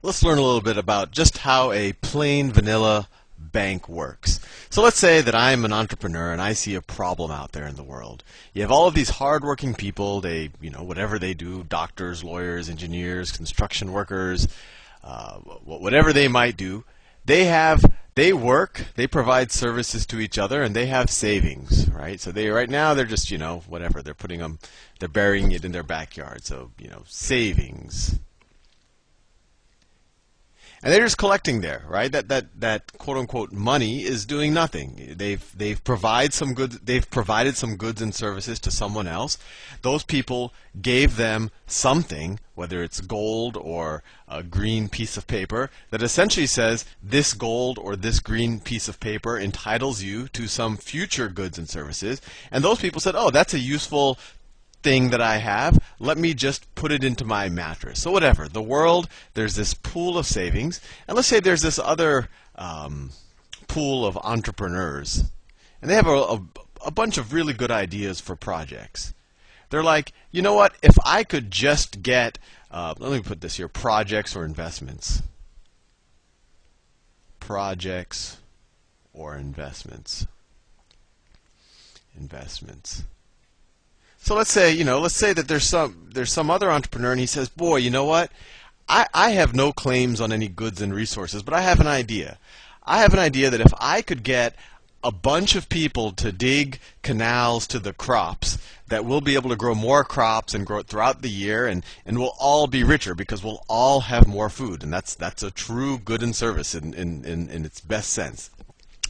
Let's learn a little bit about just how a plain vanilla bank works. So let's say that I'm an entrepreneur and I see a problem out there in the world. You have all of these hardworking people, whatever they do, doctors, lawyers, engineers, construction workers, whatever they might do, they work, they provide services to each other, and they have savings, right? So right now they're just, whatever, they're burying it in their backyard. So, savings. And they're just collecting there, right? That quote unquote money is doing nothing. They've provided some goods and services to someone else. Those people gave them something, whether it's gold or a green piece of paper, that essentially says this gold or this green piece of paper entitles you to some future goods and services. And those people said, oh, that's a useful thing that I have, let me just put it into my mattress. So whatever, the world, there's this pool of savings, and let's say there's this other pool of entrepreneurs, and they have a bunch of really good ideas for projects. They're like, you know what, if I could just get, let me put this here, projects or investments. Projects or investments. Investments. So let's say that there's some other entrepreneur and he says, boy, you know what? I have no claims on any goods and resources, but I have an idea. I have an idea that if I could get a bunch of people to dig canals to the crops, that we'll be able to grow more crops and grow it throughout the year, and we'll all be richer because we'll all have more food. And that's a true good and service in its best sense.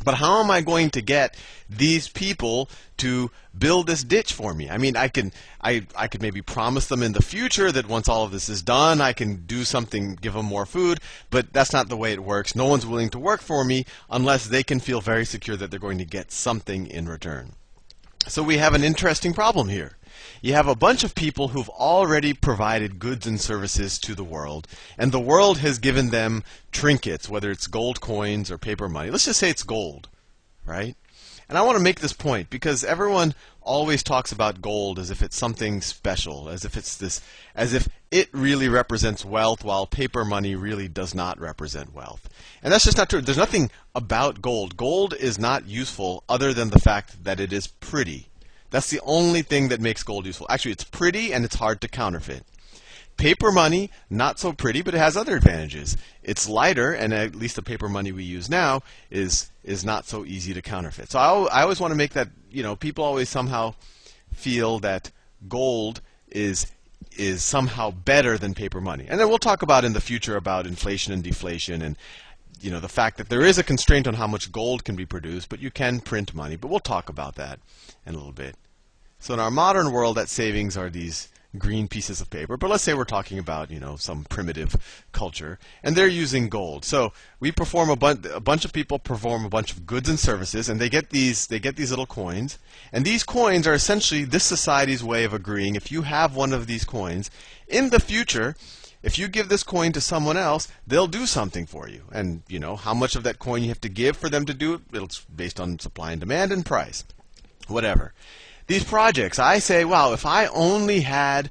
But how am I going to get these people to build this ditch for me? I mean, I could maybe promise them in the future that once all of this is done, I can do something, give them more food, but that's not the way it works. No one's willing to work for me unless they can feel very secure that they're going to get something in return. So we have an interesting problem here. You have a bunch of people who've already provided goods and services to the world, and the world has given them trinkets, whether it's gold coins or paper money. Let's just say it's gold, right? And I want to make this point because everyone always talks about gold as if it's something special, as if it really represents wealth, while paper money really does not represent wealth. And that's just not true. There's nothing about gold. Gold is not useful other than the fact that it is pretty. That's the only thing that makes gold useful. Actually, it's pretty and it's hard to counterfeit. Paper money, not so pretty, but it has other advantages. It's lighter, and at least the paper money we use now is not so easy to counterfeit. So I always want to make that, people always somehow feel that gold is somehow better than paper money. And then we'll talk about in the future about inflation and deflation and the fact that there is a constraint on how much gold can be produced, but you can print money. But we'll talk about that in a little bit. So in our modern world, that savings are these green pieces of paper. But let's say we're talking about some primitive culture, and they're using gold. So we perform a bunch of people perform a bunch of goods and services, and they get these little coins. And these coins are essentially this society's way of agreeing. If you have one of these coins, in the future, if you give this coin to someone else, they'll do something for you. And how much of that coin you have to give for them to do it, it's based on supply and demand and price. Whatever. These projects, I say, wow, if I only had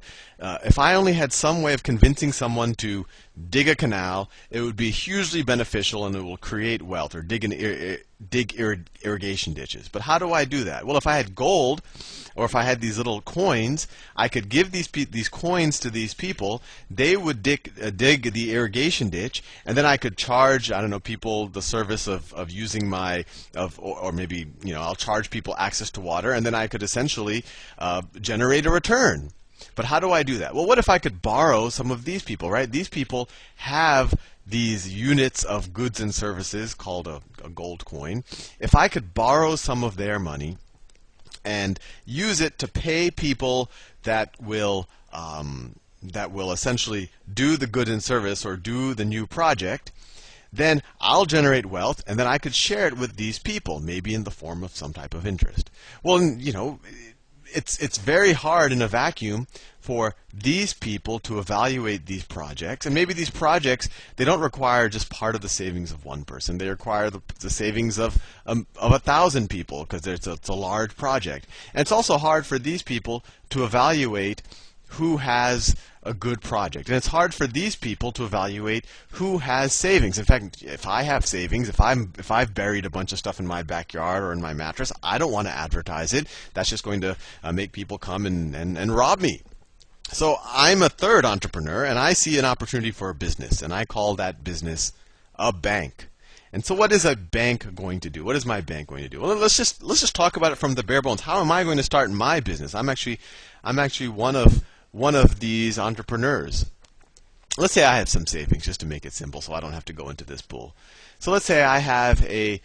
some way of convincing someone to dig a canal, it would be hugely beneficial and it will create wealth, or dig irrigation ditches. But how do I do that? Well, if I had gold, or if I had these little coins, I could give these coins to these people. They would dig the irrigation ditch, and then I could charge, I don't know, people the service of using or maybe I'll charge people access to water, and then I could essentially generate a return. But how do I do that? Well, what if I could borrow some of these people, right? These people have these units of goods and services called a gold coin. If I could borrow some of their money and use it to pay people that will essentially do the good and service or do the new project, then I'll generate wealth, and then I could share it with these people, maybe in the form of some type of interest. Well, it's very hard in a vacuum for these people to evaluate these projects, and maybe these projects, they don't require just part of the savings of one person. They require the savings of 1,000 people because it's a large project. And it's also hard for these people to evaluate who has a good project. And it's hard for these people to evaluate who has savings. In fact, if I have savings, if I've buried a bunch of stuff in my backyard or in my mattress, I don't want to advertise it. That's just going to make people come and rob me. So I'm a third entrepreneur, and I see an opportunity for a business, and I call that business a bank. And so what is a bank going to do? What is my bank going to do? Well, let's just talk about it from the bare bones. How am I going to start my business? I'm actually one of these entrepreneurs. Let's say I have some savings, just to make it simple, so I don't have to go into this pool. So let's say I have a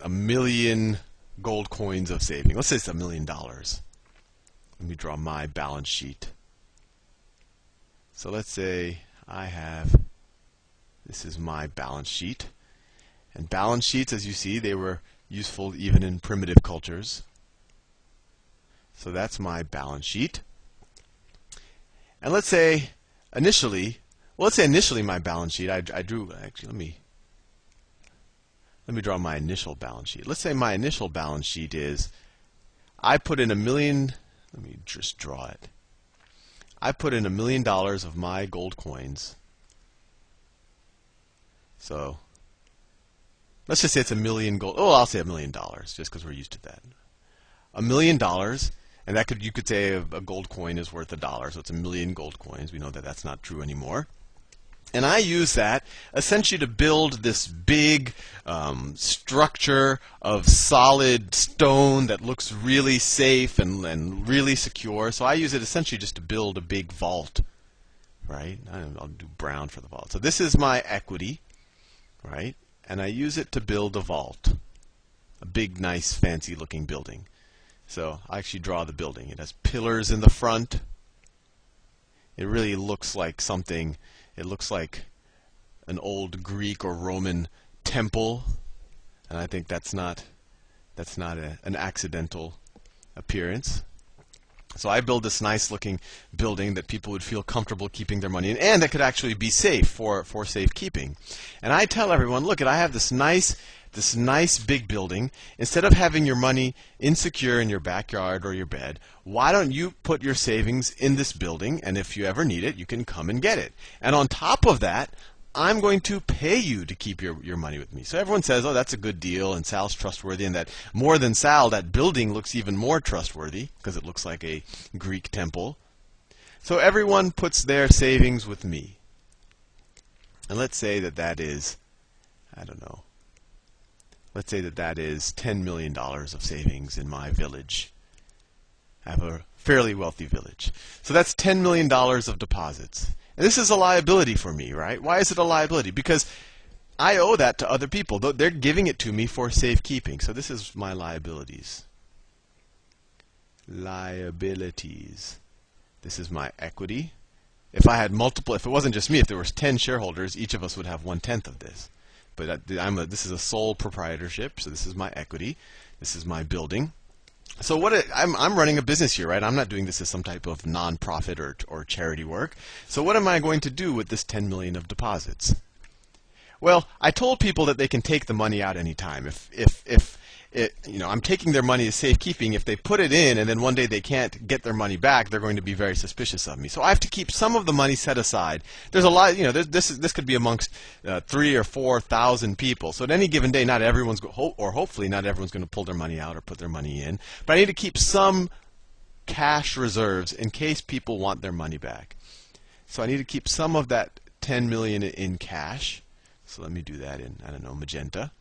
million gold coins of saving. Let's say it's $1 million. Let me draw my balance sheet. So let's say this is my balance sheet. And balance sheets, as you see, they were useful even in primitive cultures. So that's my balance sheet. And let's say initially my balance sheet, I drew, actually, let me draw my initial balance sheet. Let's say my initial balance sheet is, I put in $1 million, let me just draw it. I put in $1 million of my gold coins. So let's just say it's $1 million gold. Oh, I'll say $1 million, just because we're used to that. $1 million, and you could say a gold coin is worth $1, so it's 1 million gold coins. We know that that's not true anymore. And I use that essentially to build this big structure of solid stone that looks really safe and really secure. So I use it essentially just to build a big vault, right? I'll do brown for the vault. So this is my equity, right? And I use it to build a vault, a big, nice, fancy-looking building. So I actually draw the building. It has pillars in the front. It really looks like something. It looks like an old Greek or Roman temple, and I think that's not an accidental appearance. So I build this nice-looking building that people would feel comfortable keeping their money in, and that could actually be safe for safekeeping. And I tell everyone, look, I have this nice big building. Instead of having your money insecure in your backyard or your bed, why don't you put your savings in this building, and if you ever need it, you can come and get it. And on top of that, I'm going to pay you to keep your money with me. So everyone says, oh, that's a good deal, and Sal's trustworthy, and that more than Sal, that building looks even more trustworthy because it looks like a Greek temple. So everyone puts their savings with me. And let's say that is, I don't know, let's say that is $10 million of savings in my village. I have a fairly wealthy village. So that's $10 million of deposits. And this is a liability for me, right? Why is it a liability? Because I owe that to other people. They're giving it to me for safekeeping. So this is my liabilities. Liabilities. This is my equity. If I had multiple, if it wasn't just me, if there was 10 shareholders, each of us would have 1/10 of this. But this is a sole proprietorship, so this is my equity. This is my building. So I'm running a business here, right? I'm not doing this as some type of nonprofit or charity work. So what am I going to do with this 10 million of deposits? Well, I told people that they can take the money out anytime. If I'm taking their money as safekeeping. If they put it in and then one day they can't get their money back, they're going to be very suspicious of me. So I have to keep some of the money set aside. There's a lot, this could be amongst 3,000 or 4,000 people. So at any given day, not everyone's hopefully not everyone's going to pull their money out or put their money in. But I need to keep some cash reserves in case people want their money back. So I need to keep some of that 10 million in cash. So let me do that in, I don't know, magenta.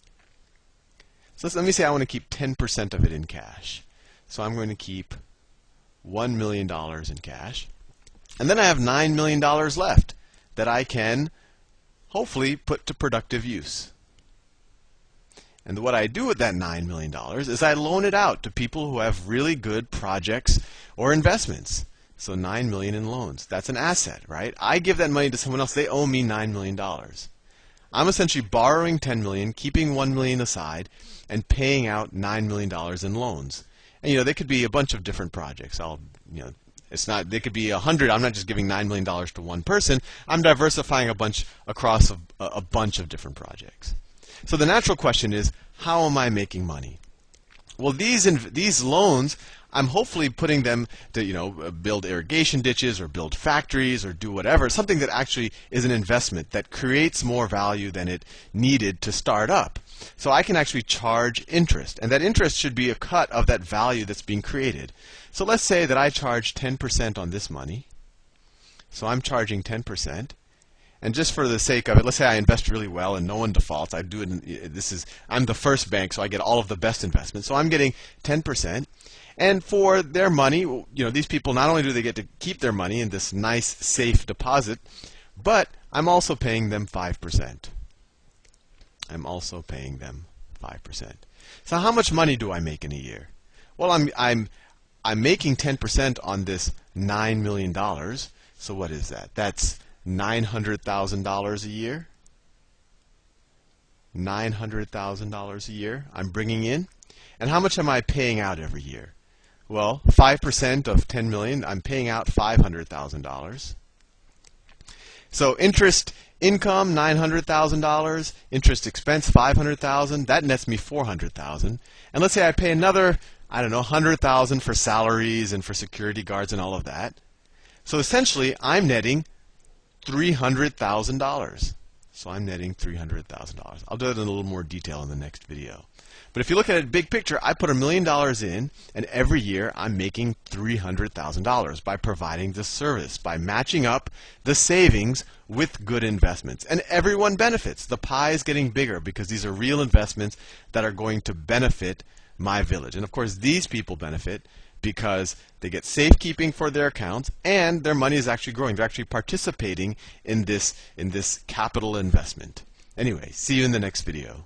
So let me say I want to keep 10% of it in cash. So I'm going to keep $1 million in cash. And then I have $9 million left that I can hopefully put to productive use. And what I do with that $9 million is I loan it out to people who have really good projects or investments. So $9 million in loans. That's an asset, right? I give that money to someone else. They owe me $9 million. I'm essentially borrowing $10 million, keeping $1 million aside, and paying out $9 million in loans. And they could be a bunch of different projects. They could be 100. I'm not just giving $9 million to one person. I'm diversifying across a bunch of different projects. So the natural question is, how am I making money? Well, these loans, I'm hopefully putting them to, build irrigation ditches or build factories or do whatever, something that actually is an investment that creates more value than it needed to start up. So I can actually charge interest, and that interest should be a cut of that value that's being created. So let's say that I charge 10% on this money. So I'm charging 10%. And just for the sake of it, let's say I invest really well and no one defaults. I do it. I'm the first bank, so I get all of the best investments. So I'm getting 10%. And for their money, these people, not only do they get to keep their money in this nice, safe deposit, but I'm also paying them 5%. I'm also paying them 5%. So how much money do I make in a year? Well, I'm making 10% on this $9 million. So what is that? That's $900,000 a year. $900,000 a year I'm bringing in. And how much am I paying out every year? Well, 5% of 10 million, I'm paying out $500,000. So interest income, $900,000. Interest expense, $500,000. That nets me $400,000. And let's say I pay another, I don't know, $100,000 for salaries and for security guards and all of that. So essentially, I'm netting $300,000. So I'm netting $300,000. I'll do that in a little more detail in the next video. But if you look at it big picture, I put $1 million in, and every year I'm making $300,000 by providing this service, by matching up the savings with good investments. And everyone benefits. The pie is getting bigger because these are real investments that are going to benefit my village. And of course, these people benefit because they get safekeeping for their accounts, and their money is actually growing. They're actually participating in this capital investment. Anyway, see you in the next video.